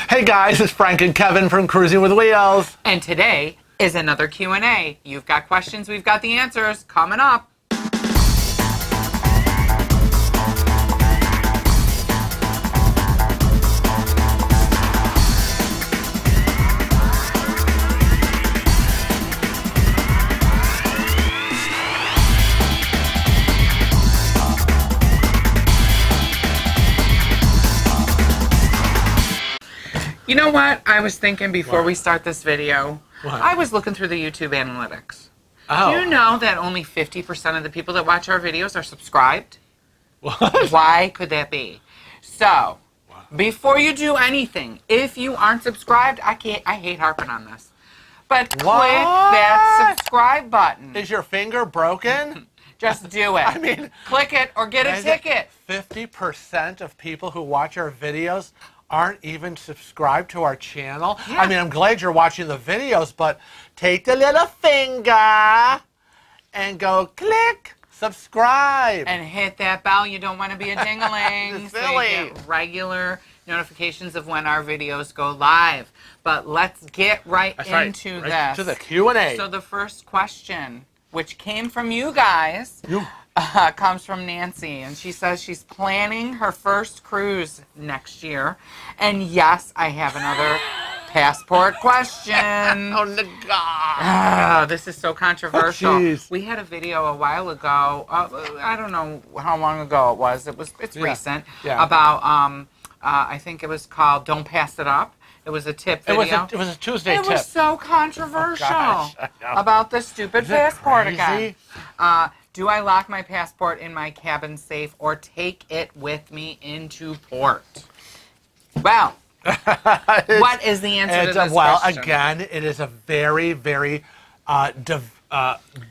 Hey guys, it's Frank and Kevin from Cruising with Wheels. And today is another Q&A. You've got questions, we've got the answers. Coming up. You know what? I was thinking before we start this video, I was looking through the YouTube analytics. Oh. Do you know that only 50% of the people that watch our videos are subscribed? What? Why could that be? So, before you do anything, if you aren't subscribed, I hate harping on this, but click that subscribe button. Is your finger broken? Just do it. I mean, click it or get a ticket. 50% of people who watch our videos aren't even subscribed to our channel. Yeah. I mean, I'm glad you're watching the videos, but take the little finger and go click subscribe. And hit that bell. You don't want to be a ding-a-ling. So you get regular notifications of when our videos go live. But let's get right into this. To the Q&A. So the first question, which came from you guys, comes from Nancy, and she says she's planning her first cruise next year. And yes, I have another passport question. Oh, God. This is so controversial. Oh, we had a video a while ago. I don't know how long ago it was. It's recent. Yeah. About I think it was called "Don't Pass It Up." It was a tip video. It was a Tuesday tip. It was so controversial Oh, about the stupid passport crazy? again. Do I lock my passport in my cabin safe or take it with me into port? Well, what is the answer to this question? Again, it is a very, very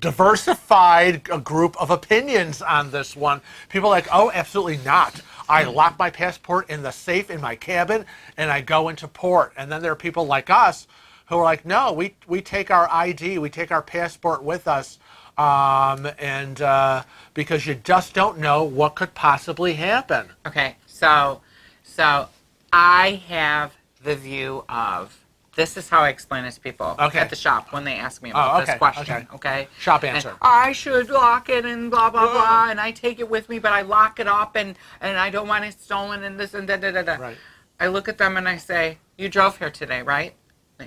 diversified group of opinions on this one. People are like, oh, absolutely not. I lock my passport in the safe in my cabin and I go into port. And then there are people like us who are like, no, we take our ID, we take our passport with us. Because you just don't know what could possibly happen. Okay, so I have the view of, this is how I explain it to people at the shop when they ask me about this question, okay? Shop answer. And I should lock it and blah, blah, blah, and I take it with me, but I lock it up and I don't want it stolen and this and da-da-da-da. Right. I look at them and I say, you drove here today, right?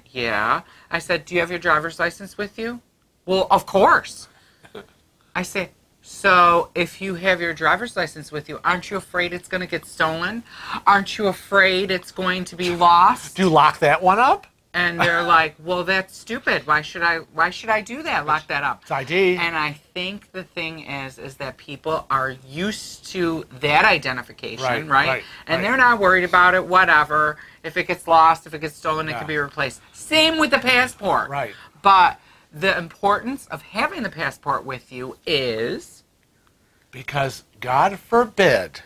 Yeah. I said, do you have your driver's license with you? Well, of course. I say, so if you have your driver's license with you, aren't you afraid it's going to get stolen? Aren't you afraid it's going to be lost? Do you lock that one up? And they're like, well, that's stupid. Why should I do that? Lock that up. It's ID. And I think the thing is that people are used to that identification, right? And they're not worried about it, whatever. If it gets lost, if it gets stolen, it can be replaced. Same with the passport. Right. But the importance of having the passport with you is? Because God forbid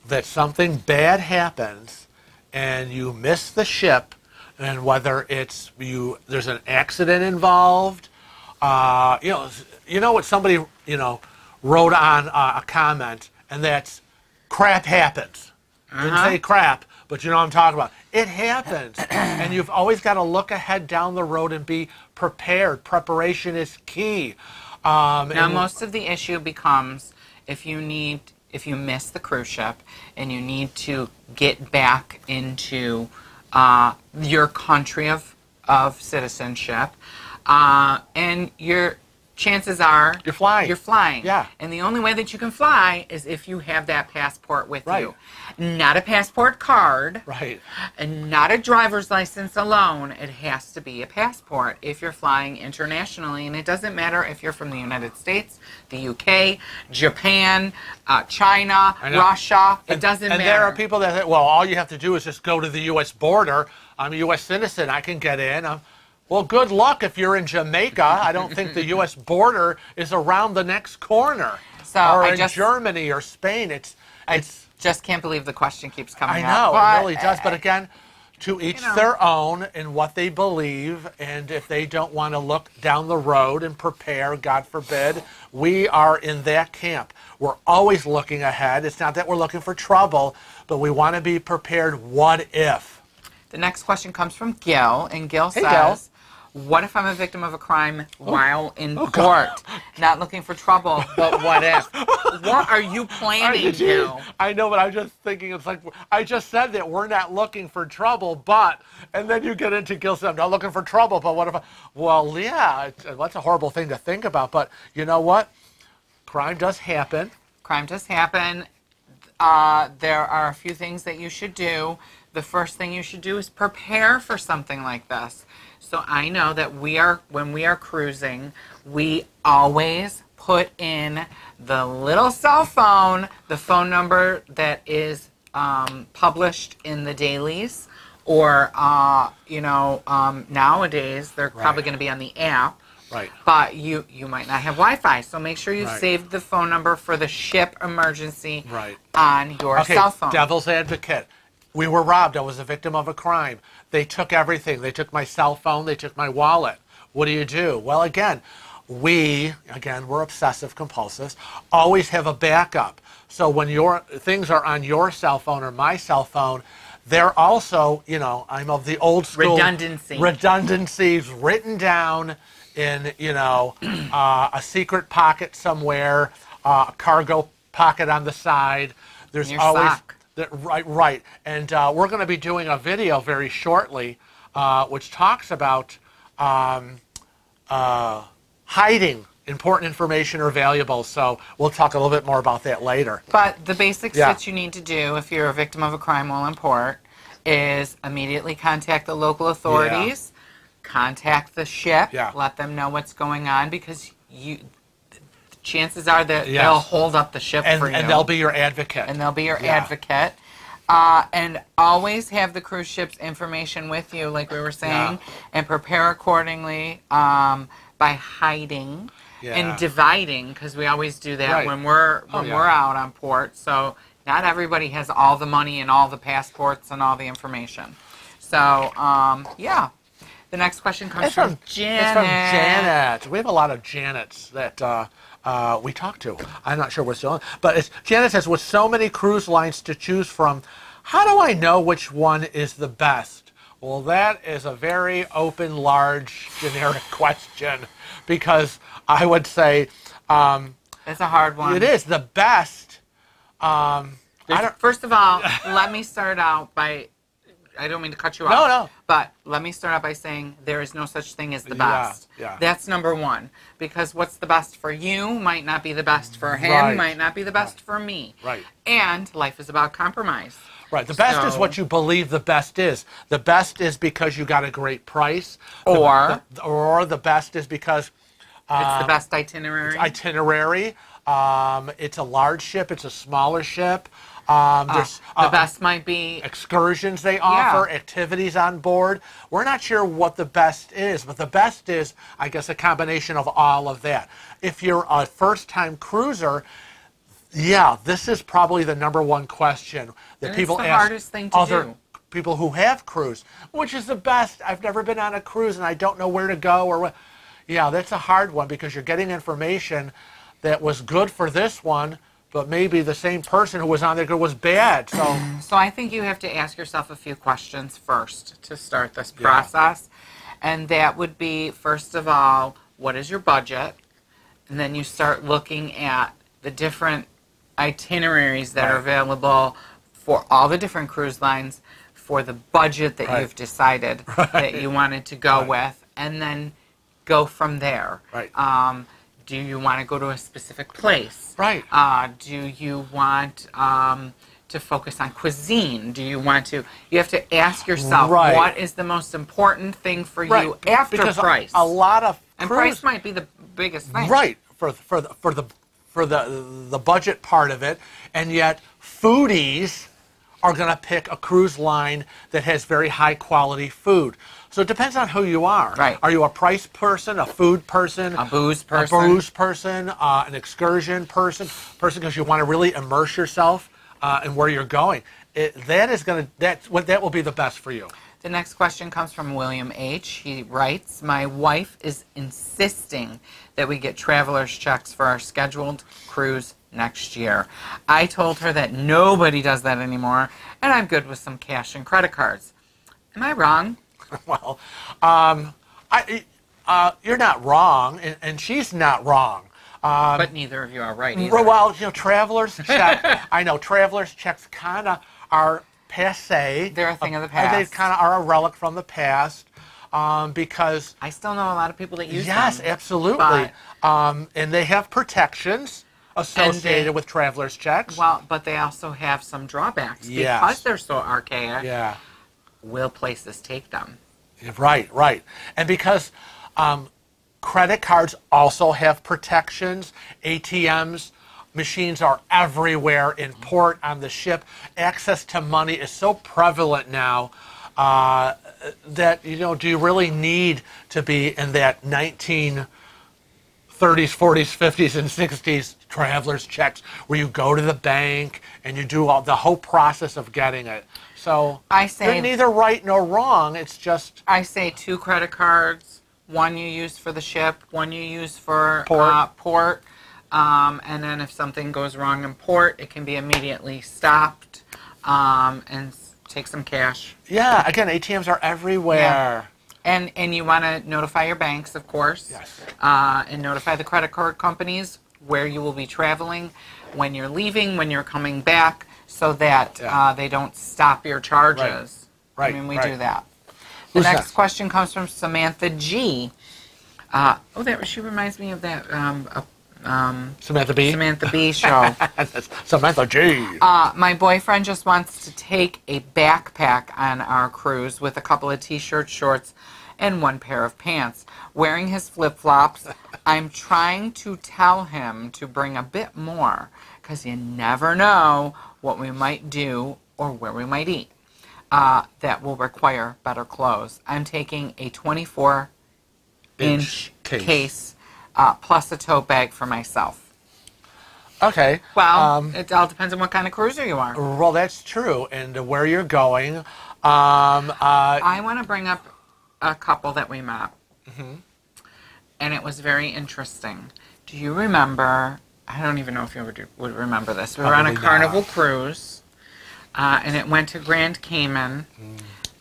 that something bad happens and you miss the ship, and whether it's there's an accident involved, you know what somebody wrote on a comment, and that's crap happens. Didn't say crap, but you know what I'm talking about. It happens, and you've always got to look ahead down the road and be prepared. Preparation is key. Now, most of the issue becomes if you miss the cruise ship and you need to get back into your country of citizenship, and your chances are you're flying. Yeah. And the only way that you can fly is if you have that passport with you. Not a passport card. Right. And not a driver's license alone. It has to be a passport if you're flying internationally. And it doesn't matter if you're from the United States, the UK, Japan, China, Russia. It doesn't matter. And there are people that say, well, all you have to do is just go to the U.S. border. I'm a U.S. citizen. I can get in. Well, good luck if you're in Jamaica. I don't think the U.S. border is around the next corner. So or in Germany or Spain. I just can't believe the question keeps coming up. I know, it really does. But again, to each their own in what they believe. And if they don't want to look down the road and prepare, God forbid, we are in that camp. We're always looking ahead. It's not that we're looking for trouble, but we want to be prepared. What if? The next question comes from Gil, and Gil Hey, says, what if I'm a victim of a crime while in port? Not looking for trouble, but what if? What are you planning, Gil? I know, but I'm just thinking, it's like, I just said that we're not looking for trouble, but, and then you get into Gil said, I'm not looking for trouble, but what if well, yeah, that's a horrible thing to think about, but you know what? Crime does happen. Crime does happen. There are a few things that you should do. The first thing you should do is prepare for something like this. So I know that when we are cruising, we always put in the little cell phone, the phone number that is published in the dailies, or nowadays they're probably going to be on the app. Right. But you might not have Wi-Fi, so make sure you save the phone number for the ship emergency on your cell phone. Devil's advocate. We were robbed. I was a victim of a crime. They took everything. They took my cell phone. They took my wallet. What do? Well, again, we're obsessive compulsives, always have a backup. So when your things are on your cell phone or my cell phone, they're also, I'm of the old school. Redundancies written down in, a secret pocket somewhere, a cargo pocket on the side. There's your always sock. Right. And we're going to be doing a video very shortly, which talks about hiding important information or valuables. So we'll talk a little bit more about that later. But the basics that you need to do if you're a victim of a crime while in port is immediately contact the local authorities, contact the ship, let them know what's going on, because chances are that they'll hold up the ship for you. And they'll be your advocate. And always have the cruise ship's information with you, like we were saying, and prepare accordingly by hiding and dividing, because we always do that when we're out on port. So not everybody has all the money and all the passports and all the information. So, The next question comes from Janet. It's from Janet. We have a lot of Janets that we talk to. I'm not sure we're still on. But Janet says, with so many cruise lines to choose from, how do I know which one is the best? Well, that is a very open, large, generic question, because I would say... it's a hard one. It is. The best... First of all, let me start out by... I don't mean to cut you off. No. But let me start out by saying there is no such thing as the best. That's number one. Because what's the best for you might not be the best for him, might not be the best for me. Right. And life is about compromise. Right. The best is what you believe the best is. The best is because you got a great price. Or the best is because... it's the best itinerary. It's a large ship. It's a smaller ship. The best might be excursions they offer, activities on board. We're not sure what the best is, but the best is, I guess, a combination of all of that. If you're a first-time cruiser, this is probably the number one question that people ask hardest thing to do. People who have cruised. Which is the best? I've never been on a cruise and I don't know where to go or what. Yeah, that's a hard one, because you're getting information that was good for this one, but maybe the same person who was on there was bad. So I think you have to ask yourself a few questions first to start this process. And that would be, first of all, what is your budget? And then you start looking at the different itineraries that are available for all the different cruise lines for the budget that you've decided that you wanted to go with, and then go from there. Do you want to go to a specific place? Do you want to focus on cuisine? Do you want to... You have to ask yourself, what is the most important thing for you after price? A lot of and price might be the biggest thing. For the budget part of it, and yet foodies are going to pick a cruise line that has very high quality food. So it depends on who you are. Are you a price person, a food person, a booze person, an excursion person because you want to really immerse yourself in where you're going? That will be the best for you. The next question comes from William H. He writes, my wife is insisting that we get traveler's checks for our scheduled cruise next year. I told her that nobody does that anymore, and I'm good with some cash and credit cards. Am I wrong? Well, you're not wrong, and she's not wrong. But neither of you are right either. Well, travelers check. I know travelers checks kind of are passé. They're a thing of the past. They kind of are a relic from the past, because I still know a lot of people that use them. yes, absolutely, and they have protections associated with travelers checks. Well, but they also have some drawbacks Yes. because they're so archaic. Yeah. Will places take them? Right. And because credit cards also have protections, ATMs, machines are everywhere in port, on the ship. Access to money is so prevalent now that, do you really need to be in that 1930s, 40s, 50s, and 60s traveler's checks where you go to the bank and you do the whole process of getting it? So you're neither right nor wrong. It's just... I say 2 credit cards. One you use for the ship. One you use for port. And then if something goes wrong in port, it can be immediately stopped and take some cash. Yeah, again, ATMs are everywhere. Yeah. And you want to notify your banks, of course. Yes. And notify the credit card companies where you will be traveling, when you're leaving, when you're coming back, so that they don't stop your charges. Right. I mean, we do that. The Who's next next? question comes from Samantha G. She reminds me of that Samantha B? Samantha B show. Samantha G. My boyfriend just wants to take a backpack on our cruise with a couple of t-shirts, shorts, and 1 pair of pants. Wearing his flip-flops, I'm trying to tell him to bring a bit more, because you never know what we might do or where we might eat. That will require better clothes. I'm taking a 24-inch case plus a tote bag for myself. Okay. Well, it all depends on what kind of cruiser you are. Well, that's true. And where you're going. I want to bring up a couple that we met. And it was very interesting. Do you remember... I don't even know if you would remember this. We were on a Carnival cruise, and it went to Grand Cayman,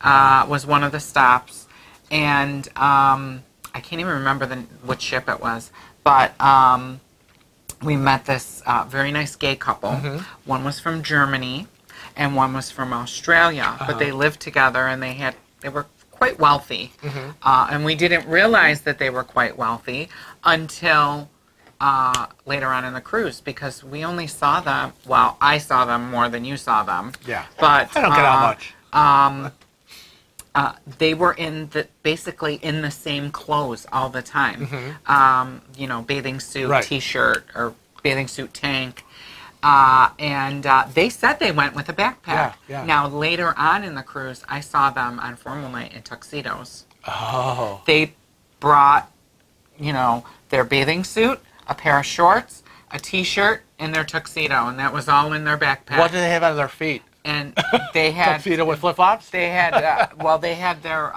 was one of the stops, and I can't even remember which ship it was, but we met this very nice gay couple. One was from Germany, and one was from Australia, but they lived together, and they were quite wealthy, and we didn't realize that they were quite wealthy until... later on in the cruise, because we only saw them, well, I saw them more than you saw them. Yeah. But I don't get how much. They were basically in the same clothes all the time. Bathing suit, t-shirt, or bathing suit tank. And they said they went with a backpack. Yeah. Now, later on in the cruise, I saw them on formal night in tuxedos. Oh. They brought, their bathing suit, a pair of shorts, a t-shirt, and their tuxedo, and that was all in their backpack. What did they have on their feet? And they had... Tuxedo with flip-flops? They had, they had their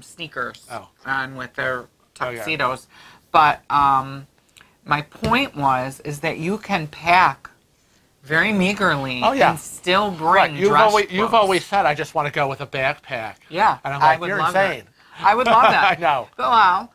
sneakers on with their tuxedos. But my point is that you can pack very meagerly and still bring dress clothes. You've always said, I just want to go with a backpack. Yeah. And I'm like, you're insane. I would love that. I know. Well,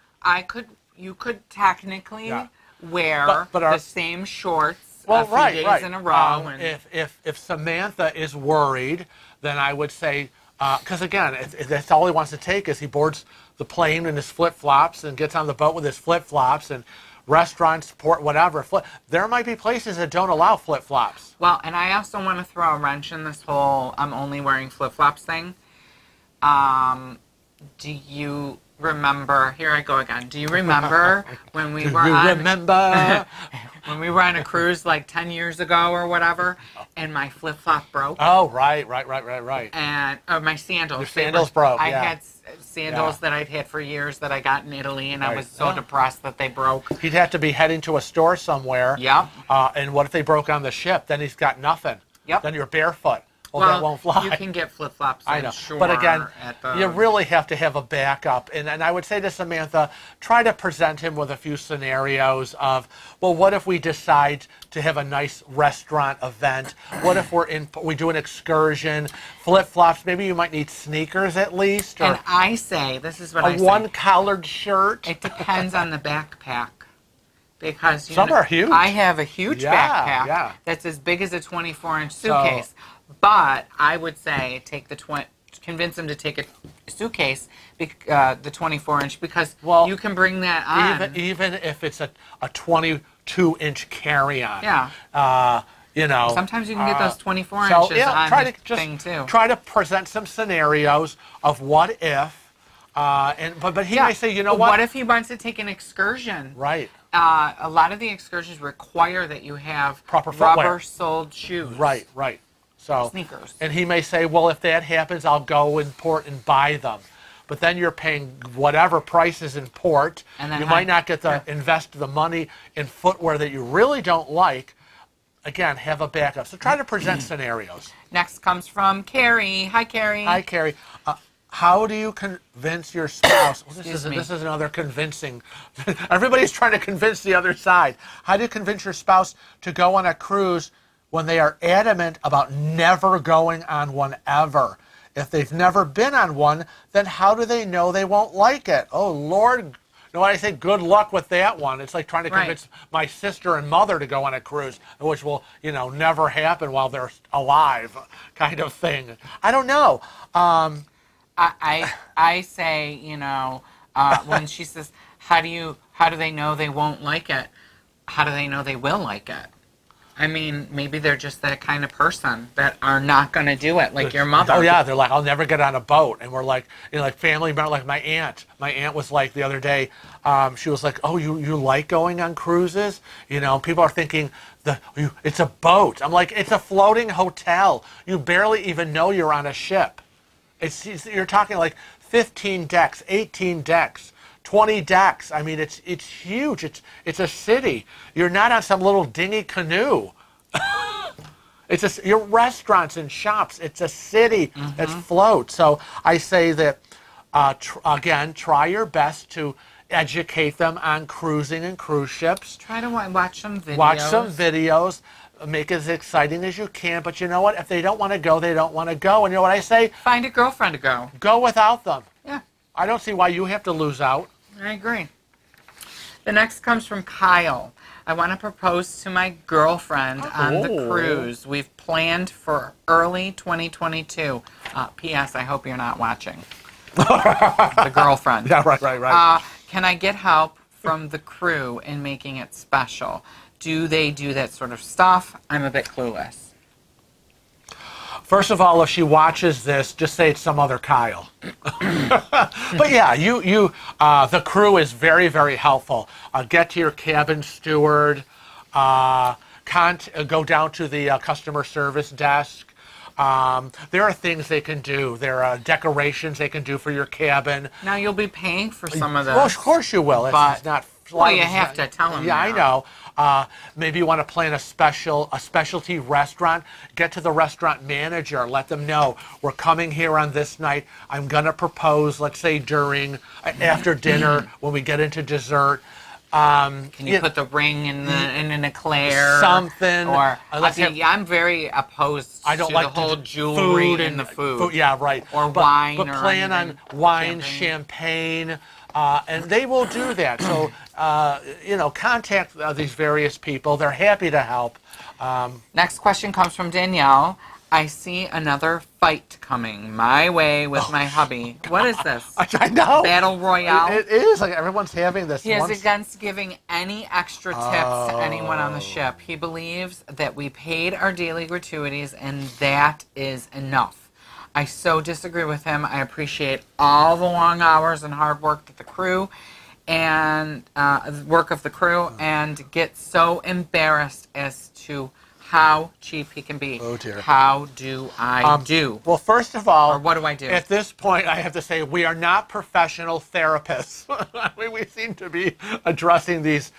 you could technically... wear the same shorts a few days in a row. If Samantha is worried, then I would say, because again, that's all he wants to take is he boards the plane in his flip-flops and gets on the boat with his flip-flops, and restaurants, port, whatever. There might be places that don't allow flip-flops. Well, and I also want to throw a wrench in this whole I'm only wearing flip-flops thing. Do you... remember, here I go again. Do you remember when we were when we were on a cruise like 10 years ago or whatever, and my flip-flop broke? Oh, right. And my sandals. Your sandals broke, I had sandals that I'd had for years that I got in Italy, and I was so depressed that they broke. He'd have to be heading to a store somewhere. Yep. And what if they broke on the ship? Then he's got nothing. Yep. Then you're barefoot. well, that won't fly. You can get flip-flops, I know. sure, But again, at the... you really have to have a backup. And I would say to Samantha, try to present him with a few scenarios of, well, what if we decide to have a nice restaurant event? What if we do an excursion, flip-flops? Maybe you might need sneakers at least. Or and I say, this is what I say. A one-collared shirt. It depends on the backpack. Because some are huge. I have a huge backpack yeah. that's as big as a 24-inch suitcase. But I would say convince him to take a suitcase, the 24-inch, because you can bring that on. Even if it's a 22-inch carry-on. Yeah. You know. Sometimes you can get those 24 inches on the thing too. Try to present some scenarios of what if. But he may say, you know what? What if he wants to take an excursion? Right. A lot of the excursions require that you have proper rubber-soled shoes. Right. So sneakers. And he may say, well, if that happens, I'll go in port and buy them. But then you're paying whatever prices in port. And then you might not get to invest the money in footwear that you really don't like. Again, have a backup. So try to present scenarios. Next comes from Carrie. Hi, Carrie. Hi, Carrie. How do you convince your spouse? Well, this is another convincing. Everybody's trying to convince the other side. How do you convince your spouse to go on a cruise when they are adamant about never going on one ever? If they've never been on one, then how do they know they won't like it? Oh, Lord. You know what I say? Good luck with that one. It's like trying to convince my sister and mother to go on a cruise, which will, never happen while they're alive, kind of thing. I don't know. I say, when she says, how do they know they won't like it? How do they know they will like it? I mean, maybe they're just that kind of person that are not going to do it, like your mother. Oh, yeah. They're like, I'll never get on a boat. And we're like, like family member, like my aunt. My aunt was like the other day, she was like, oh, you like going on cruises? People are thinking, it's a boat. I'm like, it's a floating hotel. You barely even know you're on a ship. You're talking like 15 decks, 18 decks. 20 decks. I mean, it's huge. It's a city. You're not on some little dingy canoe. Your restaurants and shops. It's a city that floats. So I say that, again, try your best to educate them on cruising and cruise ships. Try to watch some videos. Watch some videos. Make it as exciting as you can. But you know what? If they don't want to go, they don't want to go. And you know what I say? Find a girlfriend to go. Go without them. Yeah. I don't see why you have to lose out. I agree. The next comes from Kyle. I want to propose to my girlfriend on the cruise. We've planned for early 2022. P.S. I hope you're not watching. The girlfriend. Yeah, right. Can I get help from the crew in making it special? Do they do that sort of stuff? I'm a bit clueless. First of all, if she watches this, just say it's some other Kyle. But yeah, the crew is very, very helpful. Get to your cabin steward. Go down to the customer service desk. There are things they can do. There are decorations they can do for your cabin. Now you'll be paying for some of this. Well, of course you will. It's not. Well, you have to tell them. Yeah, I know. Maybe you want to plan a specialty restaurant. Get to the restaurant manager. Let them know we're coming here on this night. I'm gonna propose. Let's say after dinner when we get into dessert. Can you put the ring in an eclair? Something. Or I'm very opposed to the whole jewelry and the food. Yeah, right. Or wine. But plan on wine, champagne. And they will do that. So, contact these various people. They're happy to help. Next question comes from Danielle. I see another fight coming my way with my hubby. What is this? I know. Battle Royale? It is. Like everyone's having this. He is against giving any extra tips to anyone on the ship. He believes that we paid our daily gratuities and that is enough. I so disagree with him. I appreciate all the long hours and hard work that the crew and work of the crew, and get so embarrassed as to how cheap he can be. Oh dear. How do I do? Well, first of all, or what do I do? At this point, I have to say we are not professional therapists. We seem to be addressing these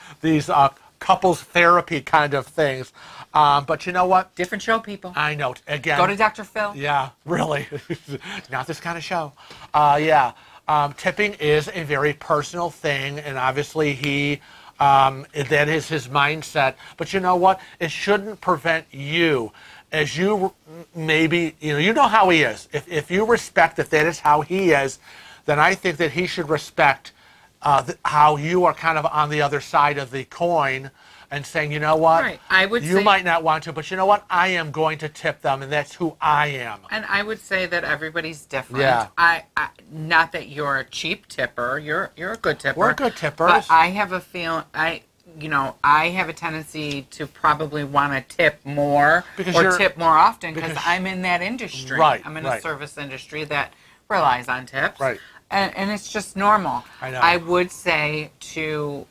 couples therapy kind of things. But you know what? Different show, people. I know. Again, Go to Dr. Phil. Yeah, really. Not this kind of show. Tipping is a very personal thing, and obviously that is his mindset. But you know what? It shouldn't prevent you. As you maybe, you know how he is. If you respect that is how he is, then I think that he should respect how you are kind of on the other side of the coin and saying, you know what, right. I would you might not want to, but you know what, I am going to tip them, and that's who I am. And I would say that everybody's different. Yeah. I not that you're a cheap tipper. You're a good tipper. We're good tippers. But I have a feeling I have a tendency to probably want to tip more or tip more often because I'm in that industry. Right. I'm in a service industry that relies on tips. Right. And it's just normal. I know. I would say to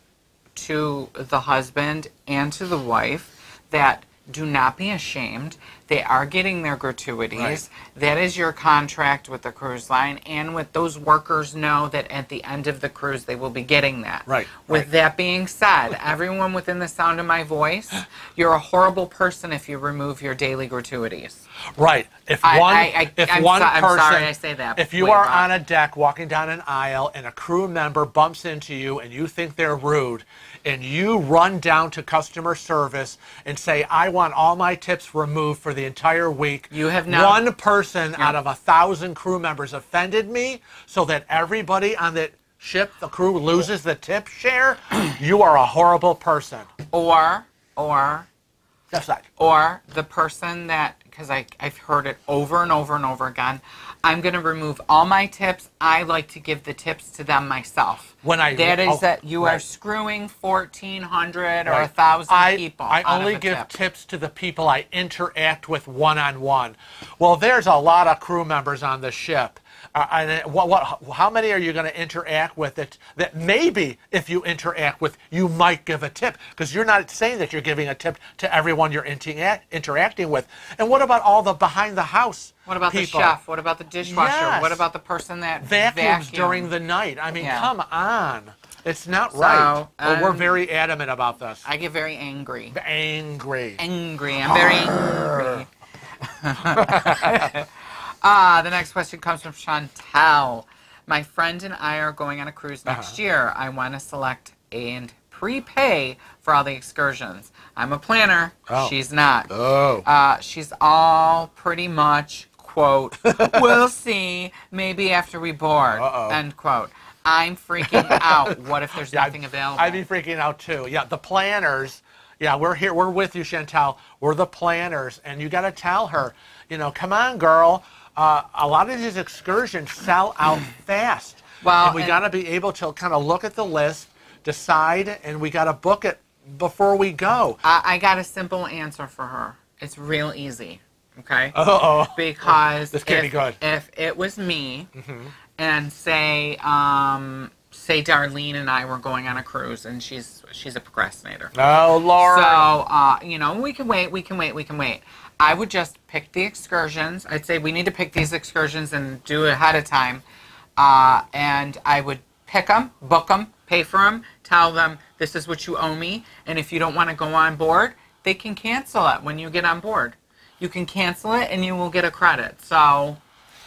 the husband and to the wife that do not be ashamed. They are getting their gratuities. Right. That is your contract with the cruise line, and with those workers know that at the end of the cruise they will be getting that. Right. With that being said, everyone within the sound of my voice, you're a horrible person if you remove your daily gratuities. Right. If one person, I'm sorry I say that. If you are on a deck walking down an aisle and a crew member bumps into you and you think they're rude, and you run down to customer service and say, I want all my tips removed for the entire week. You have now, one person out of 1,000 crew members offended me, so that everybody on that ship, the crew, loses the tip share. You are a horrible person. Or That's right. Or the person that, because I've heard it over and over and over again, I'm going to remove all my tips. I like to give the tips to them myself. That you are screwing 1,400 or 1,000 people. I only give tips to the people I interact with one-on-one. Well, there's a lot of crew members on the ship. How many are you going to interact with that maybe if you interact with, you might give a tip? Because you're not saying that you're giving a tip to everyone you're interacting with. And what about all the behind-the-house What about people? The chef? What about the dishwasher? Yes. What about the person that vacuums during the night? I mean, come on. It's not right. We're very adamant about this. I get very angry. Angry. I'm very angry. The next question comes from Chantal. My friend and I are going on a cruise next year. I want to select and prepay for all the excursions. I'm a planner. Oh. She's not. Oh. She's all pretty much, quote, we'll see, maybe after we board, end quote. I'm freaking out. What if there's nothing available? I'd be freaking out too. Yeah, the planners. Yeah, we're here. We're with you, Chantal. We're the planners, and you got to tell her, come on, girl. A lot of these excursions sell out fast. Well, and we got to be able to kind of look at the list, decide, and we got to book it before we go. I got a simple answer for her. It's real easy. Okay. Because this can't be good. If it was me, and say Darlene and I were going on a cruise, and she's a procrastinator. Oh Lord. So we can wait. I would just pick the excursions. I'd say we need to pick these excursions and do it ahead of time. And I would pick them, book them, pay for them, tell them this is what you owe me, and if you don't want to go on board, they can cancel it when you get on board. You can cancel it and you will get a credit. So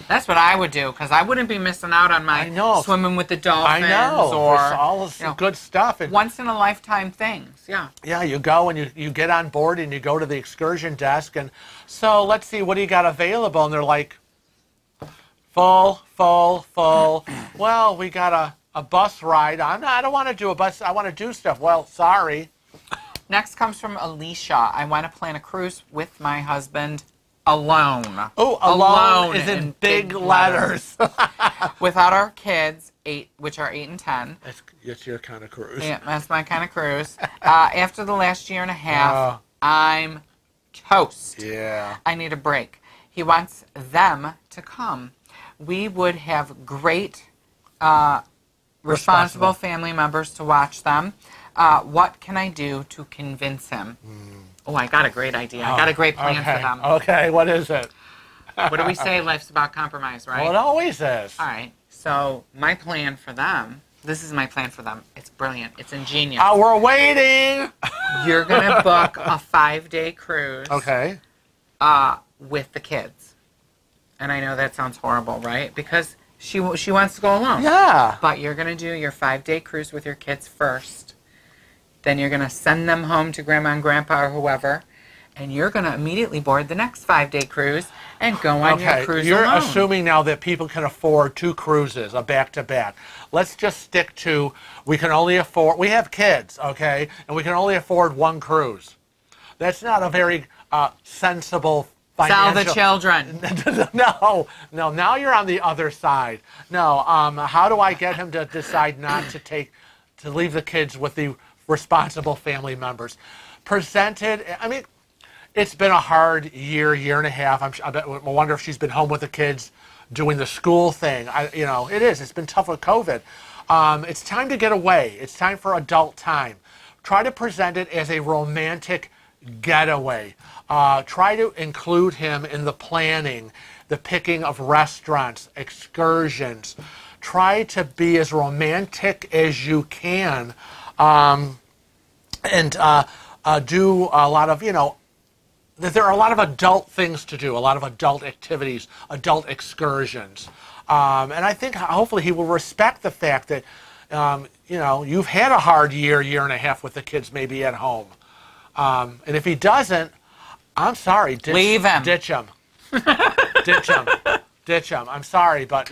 that's what I would do, because I wouldn't be missing out on my swimming with the dolphins. I know. Or all this good stuff. And once in a lifetime things. Yeah. Yeah, you go and you get on board and you go to the excursion desk, and so let's see, what do you got available? And they're like, full. Well, we got a bus ride. I don't want to do a bus. I want to do stuff. Well, sorry. Next comes from Alicia. I want to plan a cruise with my husband alone. Oh, alone is in big letters. Without our kids, which are 8 and 10. That's your kind of cruise. Yeah, that's my kind of cruise. After the last year and a half, I'm toast. Yeah. I need a break. He wants them to come. We would have great responsible family members to watch them. What can I do to convince him? Oh, I got a great idea. I got a great plan for them. Okay, what is it? What do we say? Life's about compromise, right? Well, it always is. All right. So my plan for them This is my plan for them. It's brilliant. It's ingenious. Oh, we're waiting. You're going to book a 5-day cruise. Okay. With the kids. And I know that sounds horrible, right? Because she wants to go alone. Yeah. But you're going to do your 5-day cruise with your kids first. Then you're going to send them home to Grandma and Grandpa or whoever. And you're going to immediately board the next 5-day cruise and go on your cruise you're alone. assuming now that people can afford 2 cruises, a back-to-back. Let's just stick to, we have kids, okay? And we can only afford 1 cruise. That's not a very sensible financial... Sell the children. No, now you're on the other side. No, how do I get him to decide not to leave the kids with the responsible family members? It's been a hard year and a half. I wonder if she's been home with the kids doing the school thing. It is. It's been tough with COVID. It's time to get away. It's time for adult time. Try to present it as a romantic getaway. Try to include him in the planning, the picking of restaurants, excursions. Try to be as romantic as you can, and do a lot of, there are a lot of adult things to do, a lot of adult activities, adult excursions. And I think hopefully he will respect the fact that, you've had a hard year and a half with the kids maybe at home. And if he doesn't, I'm sorry. Leave him. Ditch him. Ditch him. I'm sorry, but,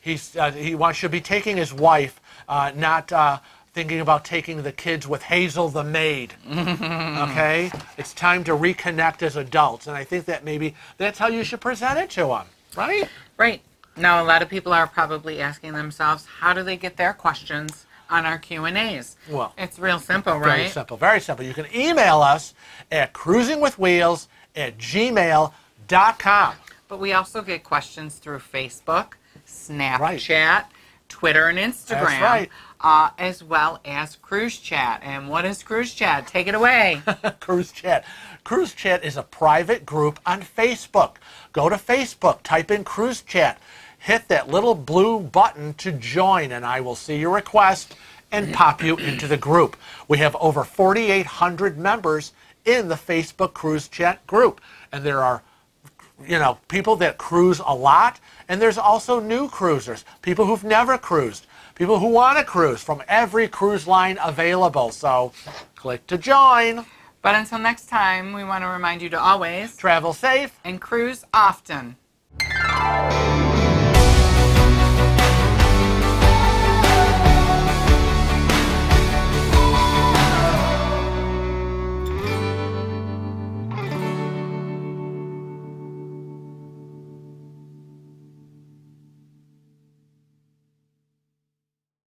he should be taking his wife, not thinking about taking the kids with Hazel the maid. Okay? It's time to reconnect as adults. And I think that maybe that's how you should present it to them. Right? Right. Now, a lot of people are probably asking themselves, how do they get their questions on our Q&As? Well, it's real simple, right? Very simple. Very simple. You can email us at cruisingwithwheels@gmail.com. But we also get questions through Facebook, Snapchat, Twitter, and Instagram. That's right. As well as Cruise Chat. And what is Cruise Chat? Take it away. Cruise Chat. Cruise Chat is a private group on Facebook. Go to Facebook, type in Cruise Chat, hit that little blue button to join, and I will see your request and pop you into the group. We have over 4,800 members in the Facebook Cruise Chat group. And there are, people that cruise a lot, and there's also new cruisers, people who've never cruised, people who want to cruise from every cruise line available. So click to join. But until next time, we want to remind you to always travel safe and cruise often.